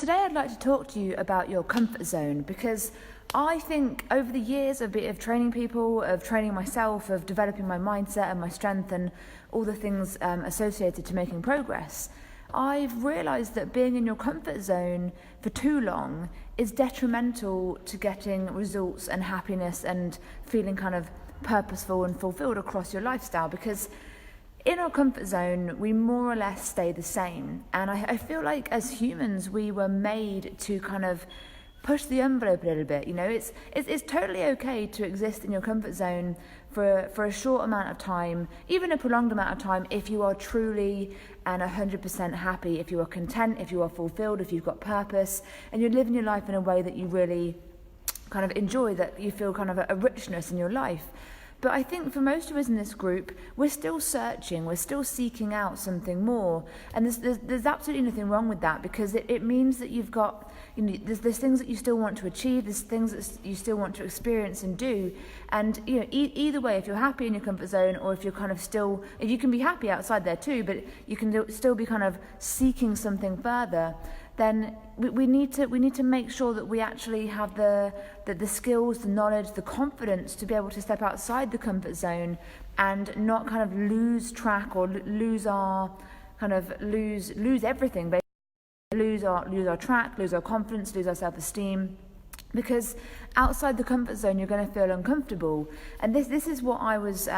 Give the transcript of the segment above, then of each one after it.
Today I'd like to talk to you about your comfort zone, because I think over the years of training people, of training myself, of developing my mindset and my strength and all the things associated to making progress, I've realised that being in your comfort zone for too long is detrimental to getting results and happiness and feeling kind of purposeful and fulfilled across your lifestyle, because in our comfort zone, we more or less stay the same. And I feel like as humans, we were made to kind of push the envelope a little bit. You know, it's totally okay to exist in your comfort zone for a short amount of time, even a prolonged amount of time, if you are truly and 100% happy, if you are content, if you are fulfilled, if you've got purpose, and you're living your life in a way that you really kind of enjoy, that you feel kind of a richness in your life. But I think for most of us in this group, we're still searching, we're still seeking out something more. And there's absolutely nothing wrong with that, because it means that you've got, you know, there's things that you still want to achieve, there's things that you still want to experience and do. And, you know, either way, if you're happy in your comfort zone, or if you're kind of still, if you can be happy outside there too, but you can still be kind of seeking something further, then we need to make sure that we actually have the skills, the knowledge, the confidence to be able to step outside the comfort zone and not kind of lose track or lose everything, basically. lose our track, lose our confidence, lose our self-esteem. Because outside the comfort zone, you're going to feel uncomfortable. And this is what I was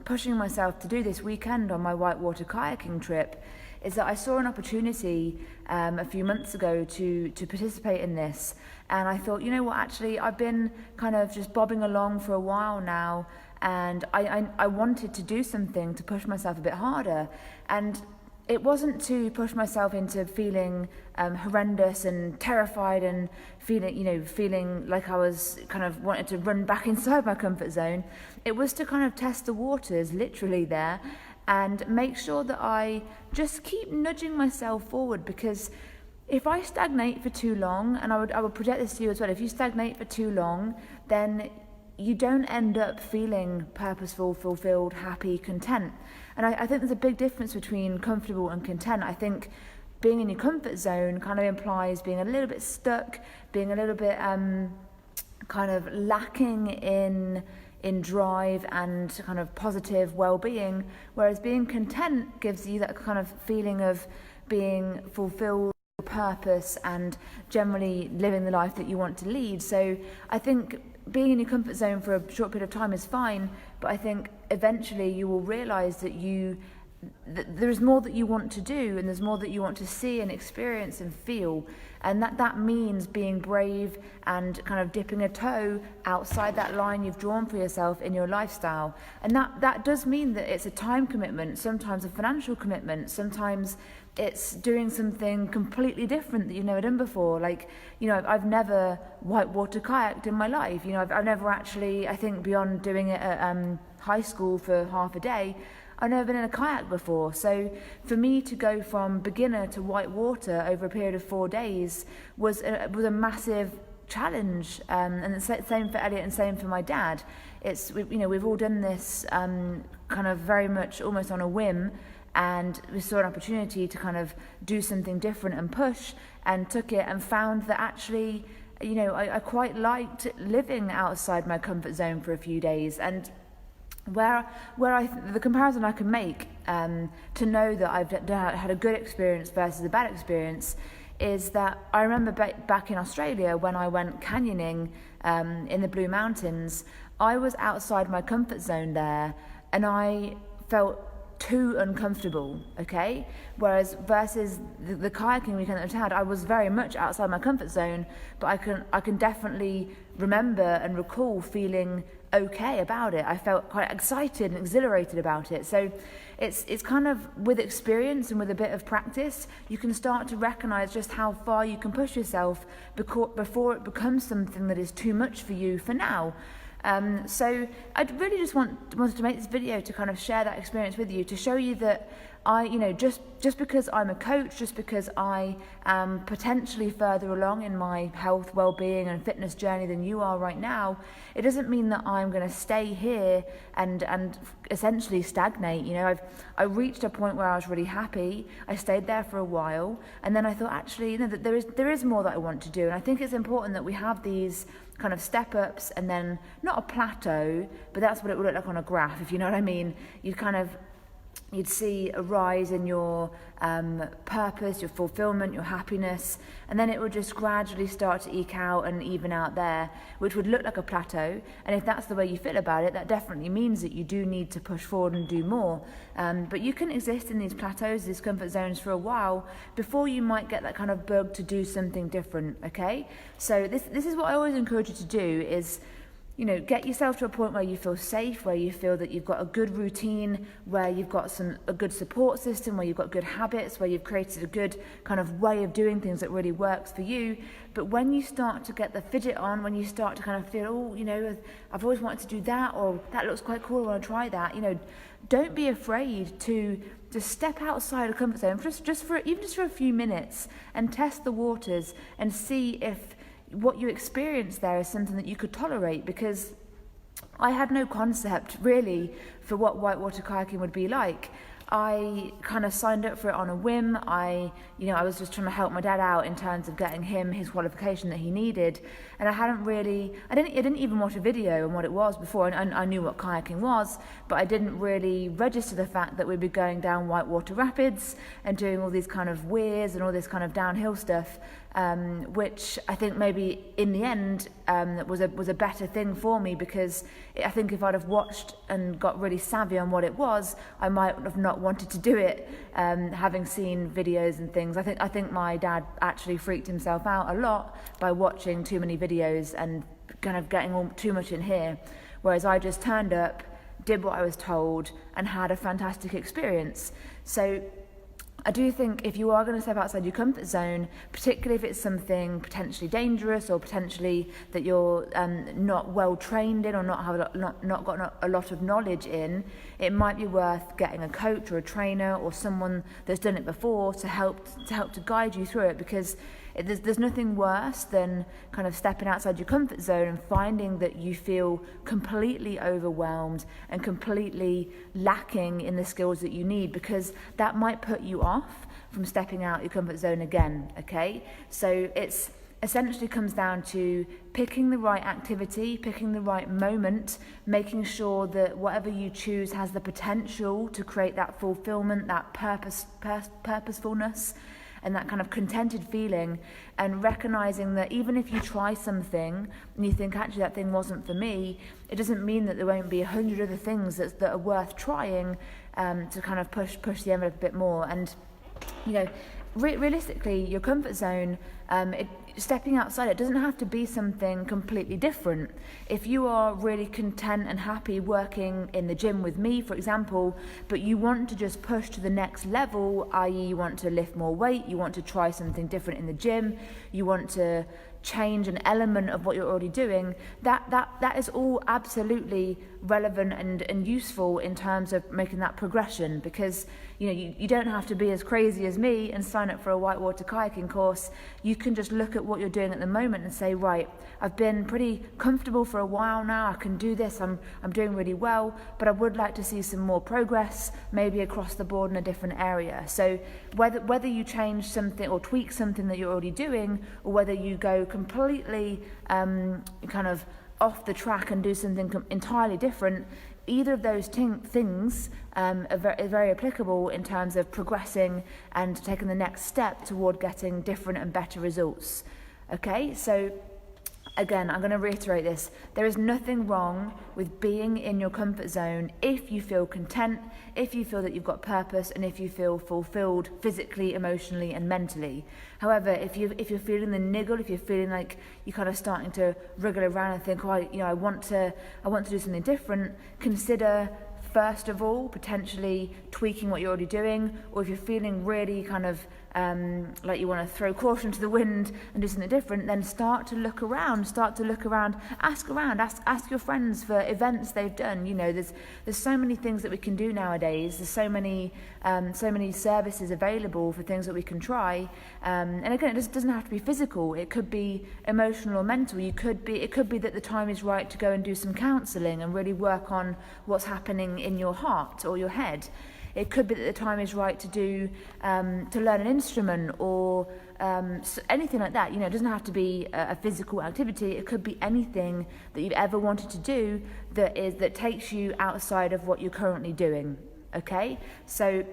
pushing myself to do this weekend on my whitewater kayaking trip, is that I saw an opportunity a few months ago to participate in this. And I thought, you know what, actually, I've been kind of just bobbing along for a while now, and I wanted to do something to push myself a bit harder. And it wasn't to push myself into feeling horrendous and terrified and feeling like I was kind of wanted to run back inside my comfort zone. It was to kind of test the waters, literally there, and make sure that I just keep nudging myself forward. Because if I stagnate for too long, and I would project this to you as well, if you stagnate for too long, then you don't end up feeling purposeful, fulfilled, happy, content. And I think there's a big difference between comfortable and content. I think being in your comfort zone kind of implies being a little bit stuck, being a little bit kind of lacking in drive and kind of positive well-being, whereas being content gives you that kind of feeling of being fulfilled, purpose, and generally living the life that you want to lead. So I think being in your comfort zone for a short period of time is fine, but I think eventually you will realise that there's more that you want to do, and there's more that you want to see and experience and feel, and that means being brave and kind of dipping a toe outside that line you've drawn for yourself in your lifestyle. And that does mean that it's a time commitment, sometimes a financial commitment, sometimes it's doing something completely different that you've never done before. Like, you know, I've never whitewater kayaked in my life. You know, I've never actually, I think beyond doing it at high school for half a day, I've never been in a kayak before. So for me to go from beginner to whitewater over a period of 4 days was a massive challenge. And the same for Elliot and same for my dad. We've all done this kind of very much almost on a whim, and we saw an opportunity to kind of do something different and push, and took it and found that actually, you know, I quite liked living outside my comfort zone for a few days. And the comparison I can make to know that I've had a good experience versus a bad experience is that I remember back in Australia when I went canyoning in the Blue Mountains. I was outside my comfort zone there, and I felt too uncomfortable, okay? Whereas versus the kayaking weekend that I've had, I was very much outside my comfort zone, but I can definitely remember and recall feeling okay about it. I felt quite excited and exhilarated about it. So it's kind of with experience and with a bit of practice, you can start to recognize just how far you can push yourself before it becomes something that is too much for you for now. So I really just wanted to make this video to kind of share that experience with you, to show you that just because I'm a coach, just because I am potentially further along in my health, well-being and fitness journey than you are right now, it doesn't mean that I'm going to stay here and essentially stagnate. I reached a point where I was really happy. I stayed there for a while, and then I thought, actually, that there is more that I want to do. And I think it's important that we have these kind of step ups and then not a plateau, but that's what it would look like on a graph, if you know what I mean. You'd see a rise in your purpose, your fulfillment, your happiness, and then it would just gradually start to eke out and even out there, which would look like a plateau. And if that's the way you feel about it, that definitely means that you do need to push forward and do more. But you can exist in these plateaus, these comfort zones for a while before you might get that kind of bug to do something different, okay? So this is what I always encourage you to do is, get yourself to a point where you feel safe, where you feel that you've got a good routine, where you've got a good support system, where you've got good habits, where you've created a good kind of way of doing things that really works for you. But when you start to get the fidget on, when you start to kind of feel, I've always wanted to do that, or that looks quite cool, I want to try that, don't be afraid to just step outside a comfort zone just for a few minutes and test the waters and see if what you experience there is something that you could tolerate, because I had no concept really for what whitewater kayaking would be like. I kind of signed up for it on a whim. I was just trying to help my dad out in terms of getting him his qualification that he needed, and I didn't even watch a video on what it was before. And I knew what kayaking was, but I didn't really register the fact that we'd be going down whitewater rapids and doing all these kind of weirs and all this kind of downhill stuff, which I think maybe in the end was a better thing for me, because I think if I'd have watched and got really savvy on what it was, I might have not wanted to do it, having seen videos and things. I think my dad actually freaked himself out a lot by watching too many videos and kind of getting too much in here, whereas I just turned up, did what I was told, and had a fantastic experience. So I do think if you are going to step outside your comfort zone, particularly if it's something potentially dangerous or potentially that you're not well trained in or not got a lot of knowledge in, it might be worth getting a coach or a trainer or someone that's done it before to help to guide you through it, because there's nothing worse than kind of stepping outside your comfort zone and finding that you feel completely overwhelmed and completely lacking in the skills that you need, because that might put you off from stepping out your comfort zone again, okay? So it's essentially comes down to picking the right activity, picking the right moment, making sure that whatever you choose has the potential to create that fulfillment, that purposefulness, and that kind of contented feeling, and recognizing that even if you try something and you think, actually that thing wasn't for me, it doesn't mean that there won't be 100 other things that are worth trying, to kind of push the envelope a bit more. And realistically, your comfort zone, stepping outside, it doesn't have to be something completely different. If you are really content and happy working in the gym with me, for example, but you want to just push to the next level, i.e. you want to lift more weight, you want to try something different in the gym, you want to change an element of what you're already doing, that is all absolutely relevant and useful in terms of making that progression, because you don't have to be as crazy as me and sign up for a whitewater kayaking course. You can just look at what you're doing at the moment and say, right, I've been pretty comfortable for a while now, I can do this, I'm doing really well, but I would like to see some more progress, maybe across the board in a different area. So whether you change something or tweak something that you're already doing, or whether you go completely kind of off the track and do something entirely different, either of those things are very applicable in terms of progressing and taking the next step toward getting different and better results. Okay, so again, I'm going to reiterate this. There is nothing wrong with being in your comfort zone if you feel content, if you feel that you've got purpose, and if you feel fulfilled physically, emotionally, and mentally. However, if you're feeling the niggle, if you're feeling like you're kind of starting to wriggle around and think, I want to do something different, consider first of all potentially tweaking what you're already doing. Or if you're feeling really kind of like you want to throw caution to the wind and do something different, then start to look around, ask your friends for events they've done. You know, there's so many things that we can do nowadays. There's so many services available for things that we can try. And again, it doesn't have to be physical. It could be emotional or mental. It could be that the time is right to go and do some counselling and really work on what's happening in your heart or your head. It could be that the time is right to learn an instrument or anything like that. You know, it doesn't have to be a physical activity. It could be anything that you've ever wanted to do that takes you outside of what you're currently doing. Okay, so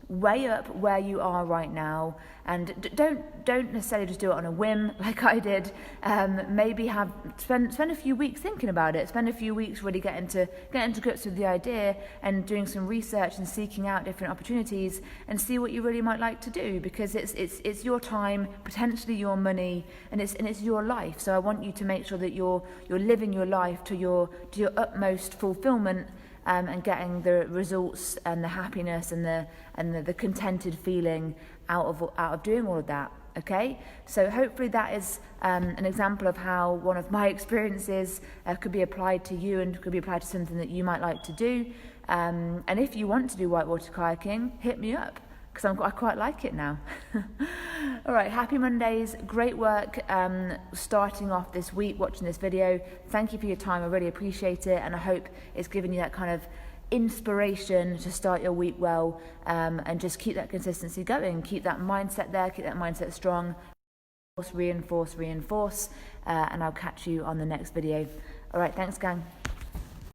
weigh up where you are right now, and don't necessarily just do it on a whim like I did. Maybe spend a few weeks thinking about it. Spend a few weeks really getting to grips with the idea and doing some research and seeking out different opportunities and see what you really might like to do, because it's your time, potentially your money, and it's your life. So I want you to make sure that you're living your life to your utmost fulfillment. And getting the results and the happiness and the contented feeling out of doing all of that. Okay, so hopefully that is an example of how one of my experiences could be applied to you and could be applied to something that you might like to do. And if you want to do whitewater kayaking, hit me up, because I quite like it now. All right, happy Mondays, great work starting off this week watching this video. Thank you for your time, I really appreciate it, and I hope it's given you that kind of inspiration to start your week well, and just keep that consistency going, keep that mindset there, keep that mindset strong, reinforce, and I'll catch you on the next video. All right, thanks gang.